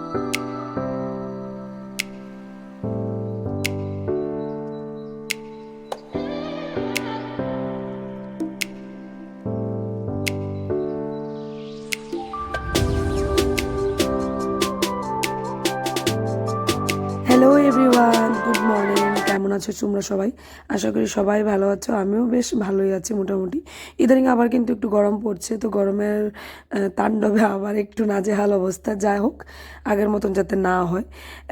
Hello everyone, good morning. কেমন আছো তোমরা সবাই? আশা করি সবাই ভালো আছো। আমিও বেশ ভালোই আছি মোটামুটি। ইদানিং আবার কিন্তু একটু গরম পড়ছে, তো গরমের তাণ্ডবে আবার একটু নাজেহাল অবস্থা। যাই হোক, আগের মতন যাতে না হয়,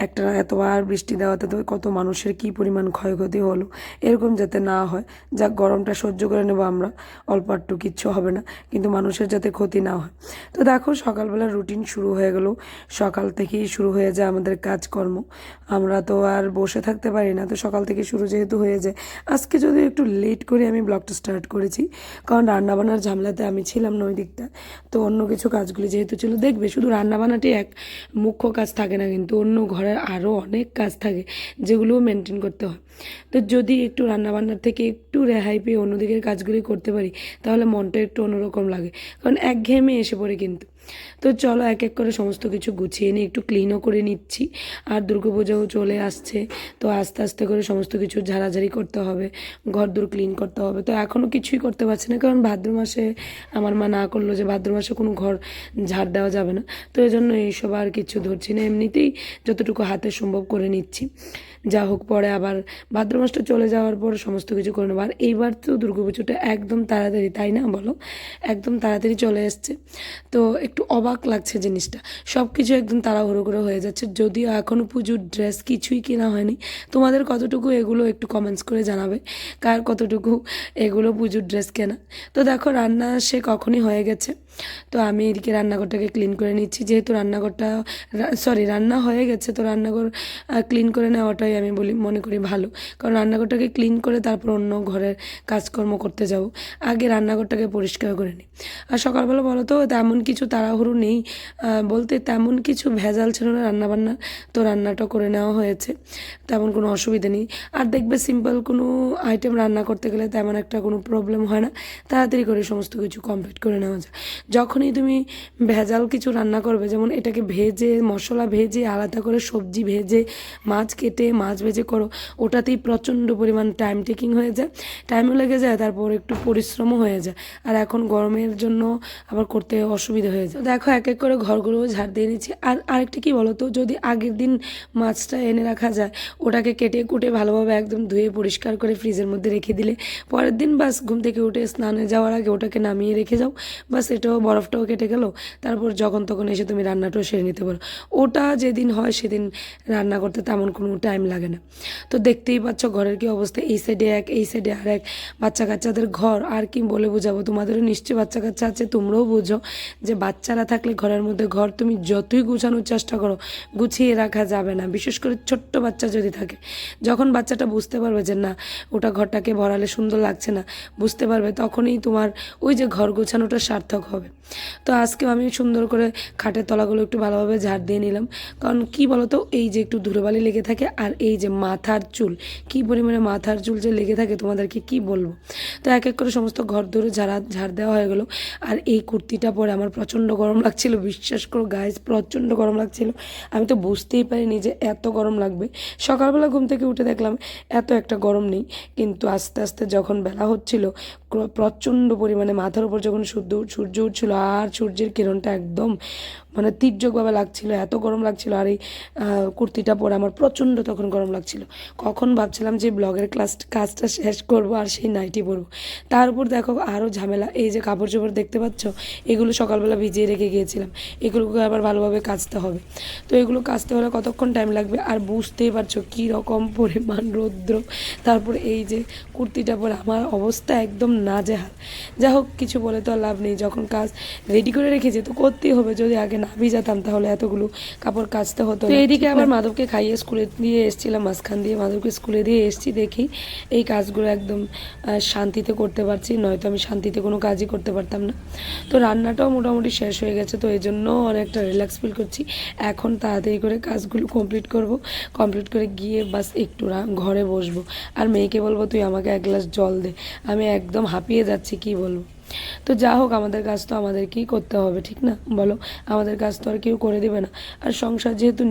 একটা এতবার বৃষ্টি দেওয়াতে তো কত মানুষের কী পরিমাণ ক্ষয়ক্ষতি হলো, এরকম যাতে না হয়। যাক, গরমটা সহ্য করে নেবো আমরা, অল্প একটু কিচ্ছু হবে না, কিন্তু মানুষের যাতে ক্ষতি না হয়। তো দেখো, সকালবেলা রুটিন শুরু হয়ে গেল। সকাল থেকেই শুরু হয়ে যায় আমাদের কাজকর্ম। আমরা তো আর বসে থাকতে পারি না, তো সকাল থেকে শুরু যেহেতু হয়ে যায়। আজকে যদি একটু লেট করে আমি ব্লগটা স্টার্ট করেছি, কারণ রান্নাবান্নার ঝামেলাতে আমি ছিলাম না ওই দিকটা। তো অন্য কিছু কাজগুলি যেহেতু ছিল, দেখবে শুধু রান্নাবান্নাটি এক মুখ্য কাজ থাকে না, কিন্তু অন্য ঘরের আরও অনেক কাজ থাকে যেগুলোও মেনটেন করতে হয়। তো যদি একটু রান্নাবান্নার থেকে একটু রেহাই পেয়ে অন্যদিকের কাজগুলি করতে পারি, তাহলে মনটা একটু অন্যরকম লাগে, কারণ একঘেয়েমে এসে পড়ে কিন্তু। তো চলো এক এক করে সমস্ত কিছু গুছিয়ে নিয়ে একটু ক্লিনও করে নিচ্ছি। আর দুর্গাপূজাও চলে আসছে, তো আস্তে আস্তে করে সমস্ত কিছু ঝাড়াঝাড়ি করতে হবে, ঘর দূর ক্লিন করতে হবে। তো এখনও কিছুই করতে পারছি না, কারণ ভাদ্র মাসে আমার মা না করলো যে ভাদ্র মাসে কোনো ঘর ঝাড় দেওয়া যাবে না। তো এই জন্য এইসব আর কিছু ধরছি না, এমনিতেই যতটুকু হাতে সম্ভব করে নিচ্ছি। যা হোক, পরে আবার ভাদ্র মাসটা চলে যাওয়ার পর সমস্ত কিছু করে নেবো। আর এইবার তো দুর্গাপুজোটা একদম তাড়াতাড়ি, তাই না বলো? একদম তাড়াতাড়ি চলে এসছে, তো একটু অবাক লাগছে জিনিসটা। সব কিছু একদম তাড়াহুড়ো করে হয়ে যাচ্ছে, যদিও এখনও পুজোর ড্রেস কিছুই কেনা হয়নি। তোমাদের কতটুকু এগুলো একটু কমেন্টস করে জানাবে, কার কতটুকু এগুলো পুজোর ড্রেস কেনা। তো দেখো, রান্না সে কখনই হয়ে গেছে। তো আমি এদিকে রান্নাঘরটাকে ক্লিন করে নিচ্ছি, যেহেতু রান্নাঘরটা রান্না হয়ে গেছে, তো রান্নাঘর ক্লিন করে নেওয়াটাই আমি মনে করি ভালো। কারণ রান্নাঘরটাকে ক্লিন করে তারপর অন্য ঘরের কাজকর্ম করতে যাব, আগে রান্নাঘরটাকে পরিষ্কার করে নিই। আর সকালবেলা বলো তো তেমন কিছু তাড়াহুড়ো নেই, বলতে তেমন কিছু ভেজাল ছিল না রান্নাবান্না, তো রান্নাটা করে নেওয়া হয়েছে, তেমন কোনো অসুবিধা নেই। আর দেখবে সিম্পল কোনো আইটেম রান্না করতে গেলে তেমন একটা কোনো প্রবলেম হয় না, তাড়াতাড়ি করে সমস্ত কিছু কমপ্লিট করে নেওয়া যায়। যখনই তুমি ভেজাল কিছু রান্না করবে, যেমন এটাকে ভেজে মশলা ভেজে আলাদা করে সবজি ভেজে মাছ কেটে মাছ ভেজে করো, ওটাতেই প্রচণ্ড পরিমাণ টাইম টেকিং হয়ে যায়, টাইমও লেগে যায়, তারপর একটু পরিশ্রমও হয়ে যায়। আর এখন গরমের জন্য আবার করতে অসুবিধা হয়ে যায়। দেখো, এক এক করে ঘরগুলো ঝাড় দিয়ে নিচ্ছি। আর আরেকটা কী বলো তো, যদি আগের দিন মাছটা এনে রাখা যায়, ওটাকে কেটে কুটে ভালোভাবে একদম ধুয়ে পরিষ্কার করে ফ্রিজের মধ্যে রেখে দিলে, পরের দিন বাস ঘুম থেকে উঠে স্নানে যাওয়ার আগে ওটাকে নামিয়ে রেখে যাও, বাস এটাও বরফটাও কেটে গেল। তারপর যখন তখন এসে তুমি রান্নাটাও সেরে নিতে পারো। ওটা যেদিন হয় সেদিন রান্না করতে তেমন কোনো টাইম লাগে না। তো দেখতেই পাচ্ছ ঘরের কি অবস্থা, এই সাইডে এক, এই সাইডে আর এক। বাচ্চা কাচ্চাদের ঘর আর কি বলে বোঝাবো, তোমাদেরও নিশ্চয়ই বাচ্চা কাচ্চা আছে, তোমরাও বুঝো যে বাচ্চারা থাকলে ঘরের মধ্যে ঘর তুমি যতই গুছানোর চেষ্টা করো, গুছিয়ে রাখা যাবে না। বিশেষ করে ছোট্ট বাচ্চা যদি থাকে, যখন বাচ্চাটা বুঝতে পারবে যে না, ওটা ঘরটাকে ভরালে সুন্দর লাগছে না, বুঝতে পারবে, তখনই তোমার ওই যে ঘর গোছানোটা সার্থক হবে। তো আজকেও আমি সুন্দর করে খাটের তলাগুলো একটু ভালোভাবে ঝাড় দিয়ে নিলাম, কারণ কি বলতো, এই যে একটু ধুলোবালি লেগে থাকে, আর এই যে মাথার চুল, কী পরিমাণে মাথার চুল যে লেগে থাকে তোমাদেরকে কি বলবো। তো এক এক করে সমস্ত ঘর ধরে ঝাড় দেওয়া হয়ে গেলো। আর এই কুর্তিটা পরে আমার প্রচণ্ড গরম লাগছিল, বিশ্বাস করো গাইস, প্রচণ্ড গরম লাগছিল। আমি তো বুঝতেই পারিনি যে এত গরম লাগবে। সকালবেলা ঘুম থেকে উঠে দেখলাম এত একটা গরম নেই, কিন্তু আস্তে আস্তে যখন বেলা হচ্ছিল, প্রচণ্ড পরিমাণে মাথার উপর যখন সূর্য উঠছিল, আর সূর্যের কিরণটা একদম মানে তীর্যকভাবে লাগছিল, এত গরম লাগছিল। আর এই কুর্তিটা পরে আমার প্রচণ্ড তখন গরম লাগছিল। কখন ভাবছিলাম যে ব্লগের কাজটা শেষ করব আর সেই নাইটি পরবো, তার উপর দেখো আরও ঝামেলা। এই যে কাপড় চোপড় দেখতে পাচ্ছ, এগুলো সকালবেলা ভিজিয়ে রেখে গিয়েছিলাম, এগুলোকে আবার ভালোভাবে কাচতে হবে। তো এগুলো কাচতে হলে কতক্ষণ টাইম লাগবে, আর বুঝতেই পারছো কী রকম পরিমাণ রৌদ্র। তারপরে এই যে কুর্তিটা পরে আমার অবস্থা একদম নাজেহাল। যা হোক, কিছু বলে তো আর লাভ নেই, যখন কাজ রেডি করে রেখেছি তো করতেই হবে। যদি আগে না ভিজাতাম তাহলে এতগুলো কাপড় কাচতে হতো। তো এইদিকে আবার মাধবকে খাইয়ে স্কুলে দিয়ে এসেছিলাম, মাঝখান দিয়ে মাধবকে স্কুলে দিয়ে এসেছি, দেখি এই কাজগুলো একদম শান্তিতে করতে পারছি, নয়তো আমি শান্তিতে কোনো কাজই করতে পারতাম না। তো রান্নাটাও মোটামুটি শেষ হয়ে গেছে, তো এই জন্য অনেকটা রিল্যাক্স ফিল করছি। এখন তাড়াতাড়ি করে কাজগুলো কমপ্লিট করব, কমপ্লিট করে গিয়ে বাস একটু ঘরে বসবো, আর মেয়েকে বলবো তুই আমাকে এক গ্লাস জল দে, আমি একদম হাঁপিয়ে যাচ্ছি, কি বলবো। তো যা হোক, আমাদের কাজ তো আমাদেরকেই করতে হবে, ঠিক না বলো? আমাদের কাজ তো আর কেউ করে দেবে না। আর সংসার যেহেতু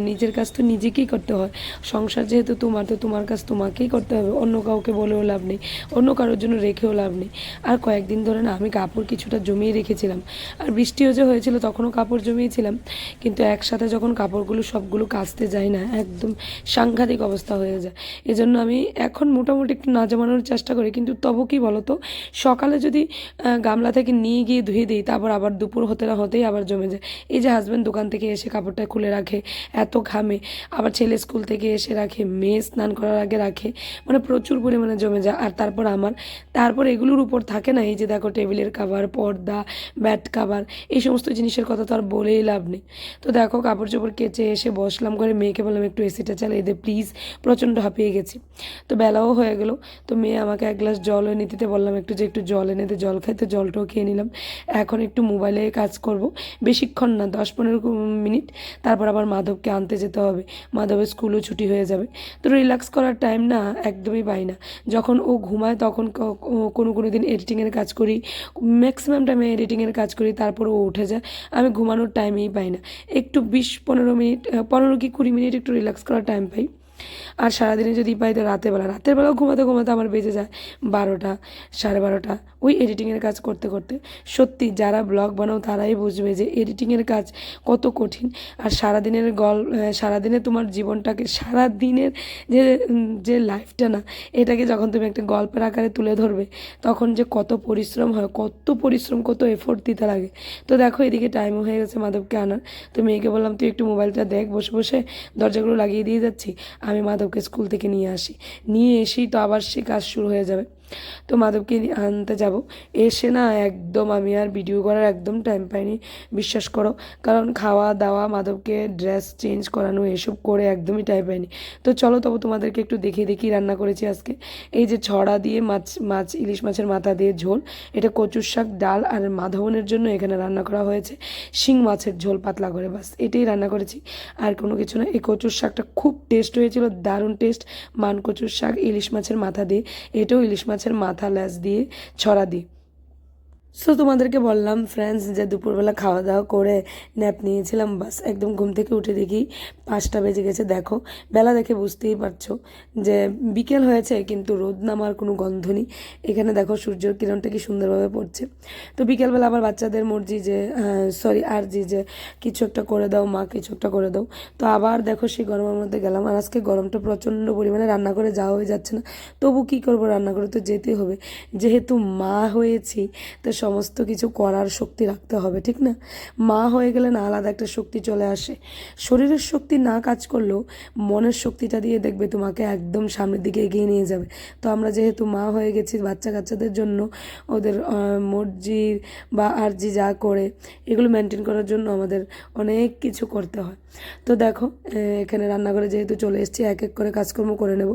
নিজের কাজ তো নিজেকেই করতে হয়। সংসার যেহেতু তোমার, তো তোমার কাজ তোমাকেই করতে হবে, অন্য কাউকে বলেও লাভ নেই, অন্য কারোর জন্য রেখেও লাভ নেই। আর কয়েকদিন ধরে না আমি কাপড় কিছুটা জমিয়ে রেখেছিলাম, আর বৃষ্টিও যে হয়েছিল তখনও কাপড় জমিয়েছিলাম, কিন্তু একসাথে যখন কাপড়গুলো সবগুলো কাচতে যাই না, একদম সাংঘাতিক অবস্থা হয়ে যায়। এজন্য আমি এখন মোটামুটি একটু না জমানোর চেষ্টা করি, কিন্তু তবু কি বলো তো, সকালে যদি গামলা থেকে নিয়ে গিয়ে ধুয়ে দিই, তারপর আবার দুপুর হতে না হতেই আবার জমে যায়। এই যে হাজব্যান্ড দোকান থেকে এসে কাপড়টা খুলে রাখে, এত ঘামে, আবার ছেলে স্কুল থেকে এসে রাখে, মেয়ে স্নান করার আগে রাখে, মানে প্রচুর পরিমাণে জমে যায়। আর তারপর এগুলোর উপর থাকে না, এই যে দেখো টেবিলের কাভার, পর্দা, ব্যাট কাভার, এই সমস্ত জিনিসের কথা তো আর বলেই লাভ নেই। তো দেখো কাপড় চোপড় কেচে এসে বসলাম করে, মেয়েকে বললাম একটু এসিটা চালিয়ে দে প্লিজ, প্রচণ্ড হাঁপিয়ে গেছি। তো বেলাও হয়ে গেল, তো মেয়ে আমাকে এক গ্লাস জল এনে দিতে বললাম, একটু জল এনে দে, জল খাইতে জলটাও খেয়ে নিলাম। এখন একটু মোবাইলে কাজ করব, বেশিক্ষণ না, 10-15 মিনিট, তারপর আবার মাধবকে আনতে যেতে হবে, মাধবের স্কুলও ছুটি হয়ে যাবে। তো রিল্যাক্স করার টাইম না একদমই পাই না। যখন ও ঘুমায় তখন কোনো দিন এডিটিংয়ের কাজ করি, ম্যাক্সিমাম টাইমে এডিটিংয়ের কাজ করি, তারপর ও উঠে যায়, আমি ঘুমানোর টাইমেই পাই না। একটু 20-15 মিনিট, 15 কি 20 মিনিট একটু রিল্যাক্স করার টাইম পাই। আর সারাদিনে যদি পাই তো রাতের বেলাও ঘুমাতে ঘুমাতে আমার বেজে যায় 12টা, 12:30, ওই এডিটিংয়ের কাজ করতে করতে। সত্যি যারা ব্লগ বানাও তারাই বুঝবে যে এডিটিংয়ের কাজ কত কঠিন। আর সারাদিনে তোমার জীবনটাকে, সারাদিনের যে লাইফটা না, এটাকে যখন তুমি একটা গল্পের আকারে তুলে ধরবে, তখন যে কত পরিশ্রম হয়, কত এফোর্ট দিতে লাগে। তো দেখো এদিকে টাইমও হয়ে গেছে মাধবকে আনার। তো মেয়েকে বললাম তুই একটু মোবাইলটা দেখ, বসে বসে দরজাগুলো লাগিয়ে দিয়ে যাচ্ছি, আমি মাধবকে স্কুল থেকে নিয়ে আসি। নিয়ে এসেই তো আবার সে কাজ শুরু হয়ে যাবে। তো মাধবকে আনতে যাব, এসে না একদম আমি আর ভিডিও করার একদম টাইম পাইনি, বিশ্বাস করো। কারণ খাওয়া দাওয়া, মাধবকে ড্রেস চেঞ্জ করানো, এসব করে একদমই টাইম পাইনি। তো চলো তবু তোমাদেরকে একটু দেখি রান্না করেছি আজকে। এই যে ছড়া দিয়ে ইলিশ মাছের মাথা দিয়ে ঝোল, এটা কচুর শাক, ডাল, আর মাধবনের জন্য এখানে রান্না করা হয়েছে শিং মাছের ঝোল পাতলা করে, বাস এটাই রান্না করেছি, আর কোনো কিছু না। এই কচুর শাকটা খুব টেস্ট হয়েছিল, দারুণ টেস্ট। মান কচুর শাক ইলিশ মাছের মাথা দিয়ে, এটাও ইলিশ মাছের মাথা ল্যাজ দিয়ে, ছড়া দিয়ে। সো তোমাদেরকে বললাম ফ্রেন্ডস যে দুপুরবেলা খাওয়া দাওয়া করে ন্যাপ নিয়েছিলাম, বাস একদম ঘুম থেকে উঠে দেখি 5টা বেজে গেছে। দেখো বেলা দেখে বুঝতেই পারছো যে বিকেল হয়েছে, কিন্তু রোদ নামার কোনো গন্ধ নেই। এখানে দেখো সূর্যের কিরণটা কি সুন্দরভাবে পড়ছে। তো বিকেলবেলা আবার বাচ্চাদের মর্জি যে আরজি যে কিছু একটা করে দাও মা, কিছু একটা করে দাও। তো আবার দেখো সেই গরমের মধ্যে গেলাম, আর আজকে গরমটা প্রচণ্ড পরিমাণে, রান্না করে যাওয়া হয়ে যাচ্ছে না। তবু কী করবো, রান্না করে তো যেতেই হবে, যেহেতু মা হয়েছি, তো সমস্ত কিছু করার শক্তি রাখতে হবে, ঠিক না? মা হয়ে গেলে না আলাদা একটা শক্তি চলে আসে। শরীরের শক্তি না কাজ করলেও মনের শক্তিটা দিয়ে দেখবে তোমাকে একদম সামনের দিকে এগিয়ে নিয়ে যাবে। তো আমরা যেহেতু মা হয়ে গেছি, বাচ্চা কাচ্চাদের জন্য ওদের মর্জি বা আরজি যা করে, এগুলো মেনটেন করার জন্য আমাদের অনেক কিছু করতে হয়। তো দেখো এখানে রান্নাঘরে যেহেতু চলে এসেছি, এক এক করে কাজকর্ম করে নেব।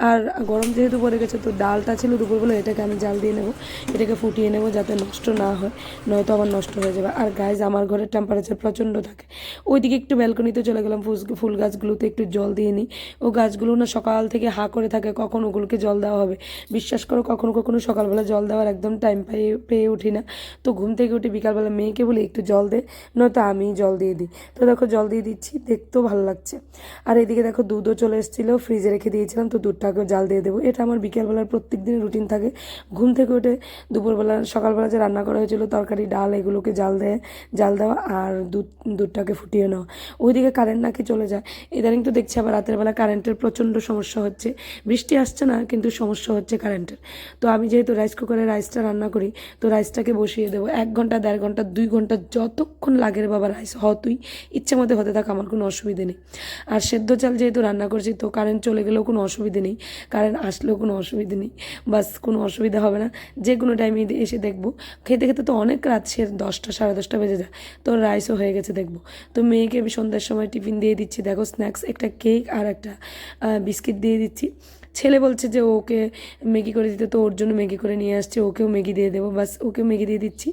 আর গরম যেহেতু পড়ে গেছে, তো ডালটা ছিল দুপুরবেলা, এটাকে আমি জাল দিয়ে নেব, এটাকে ফুটিয়ে নেব যাতে নষ্ট না হয়, নয়তো আবার নষ্ট হয়ে যাবে। আর গাইজ আমার ঘরের টেম্পারেচার প্রচণ্ড থাকে, ওইদিকে একটু ব্যালকনিতে চলে গেলাম, ফুল গাছগুলোতে একটু জল দিয়ে নিই। ও গাছগুলো না সকাল থেকে হাঁ করে থাকে কখন ওগুলোকে জল দেওয়া হবে। বিশ্বাস করো কখনো সকালবেলা জল দেওয়ার একদম টাইম পেয়ে উঠি না। তো ঘুম থেকে উঠে বিকালবেলা মেয়েকে বলি একটু জল দে, নয়তো আমি জল দিয়ে দিই। তো দেখো জল দিয়ে দিচ্ছি, দেখতেও ভালো লাগছে। আর এদিকে দেখো দুধও চলে এসেছিলো, ফ্রিজে রেখে দিয়েছিলাম, তো দুধটাকেও জাল দিয়ে দেবো। এটা আমার বিকেলবেলার প্রত্যেক দিনের রুটিন থাকে। ঘুম থেকে উঠে সকালবেলা যে রান্না করা হয়েছিল তরকারি, ডাল, এগুলোকে জাল দেওয়া, আর দুধটাকে ফুটিয়ে নেওয়া। ওইদিকে কারেন্ট নাকি চলে যায় ইদানিং, তো দেখছি আবার রাতের বেলা কারেন্টের প্রচণ্ড সমস্যা হচ্ছে। বৃষ্টি আসছে না, কিন্তু সমস্যা হচ্ছে কারেন্টের। তো আমি যেহেতু রাইস কুকারে রাইসটা রান্না করি, তো রাইসটাকে বসিয়ে দেবো 1 ঘন্টা, 1.5 ঘন্টা, 2 ঘন্টা, যতক্ষণ লাগে রে বাবা রাইস তুই ইচ্ছে মতো হতে থাক, আমার কোনো অসুবিধে নেই। আর সেদ্ধ চাল যেহেতু রান্না করছি, তো কারেন্ট চলে গেলেও কোনো অসুবিধে নেই, কারেন্ট আসলেও কোনো অসুবিধে নেই, বাস কোনো অসুবিধা হবে না। যে কোনো টাইমে এসে দেখবো, খেতে খেতে তো অনেক রাত, সে 10টা 10:30 বেজে যায়, তো রাইসও হয়ে গেছে দেখবো। তো মেয়েকে আমি সন্ধ্যার সময় টিফিন দিয়ে দিচ্ছি, দেখো স্ন্যাক্স, একটা কেক আর একটা বিস্কিট দিয়ে দিচ্ছি। ছেলে বলছে যে ওকে ম্যাগি করে দিতে, তো ওর জন্য ম্যাগি করে নিয়ে আসছে, ওকেও ম্যাগি দিয়ে দেবো। বাস ওকে ম্যাগি দিয়ে দিচ্ছি,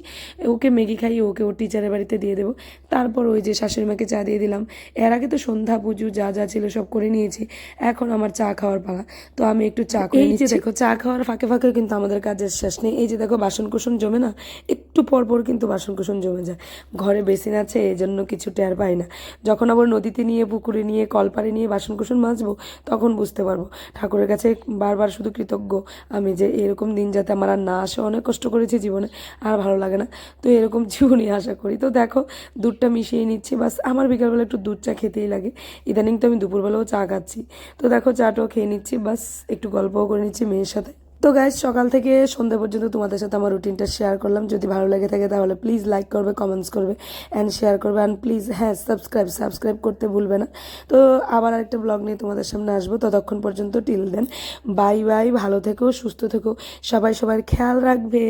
ওকে ম্যাগি খাইয়ে ওকে ওর টিচারের বাড়িতে দিয়ে দেবো। তারপর ওই যে শাশুড়ি মাকে চা দিয়ে দিলাম। এর আগে তো সন্ধ্যা পুজো যা যা ছিল সব করে নিয়েছি, এখন আমার চা খাওয়ার পালা। তো আমি একটু চা করে এই যে নিচ্ছি। দেখো চা খাওয়ার ফাঁকে ফাঁকে কিন্তু আমাদের কাজের শেষ নেই। এই যে দেখো বাসনকুসন জমে না, একটু পর পর কিন্তু বাসনকুসন জমে যায়। ঘরে বেসিন আছে এই জন্য কিছু টের পাই না, যখন আবার নদীতে নিয়ে পুকুরে নিয়ে কলপারে নিয়ে বাসনকুসন মাজবো তখন বুঝতে পারবো। ঠাকুরের কাছে বারবার শুধু কৃতজ্ঞ আমি যে এরকম দিন যাতে আমার আর না আসে। অনেক কষ্ট করেছি জীবনে, আর ভালো লাগে না, তো এরকম জীবনই আশা করি। তো দেখো দুধটা মিশিয়ে নিচ্ছি। বাস আমার বিকালবেলা একটু দুধ চা খেতেই লাগে, ইদানিং তো আমি দুপুরবেলাও চা খাচ্ছি। তো দেখো চাটাও খেয়ে নিচ্ছি, বাস একটু গল্পও করে নিচ্ছি মেয়ের সাথে। তো গাইজ সকাল থেকে সন্ধ্যা পর্যন্ত তোমাদের সাথে আমার রুটিনটা শেয়ার করলাম। যদি ভালো লেগে থাকে তাহলে প্লিজ লাইক করবে, কমেন্টস করবে অ্যান্ড শেয়ার করবে, অ্যান্ড প্লিজ হ্যাঁ সাবস্ক্রাইব করতে ভুলবে না। তো আবার আরেকটা ব্লগ নিয়ে তোমাদের সামনে আসবো, ততক্ষণ পর্যন্ত টিল দেন বাই বাই, ভালো থেকো, সুস্থ থেকো, সবাই সবার খেয়াল রাখবে।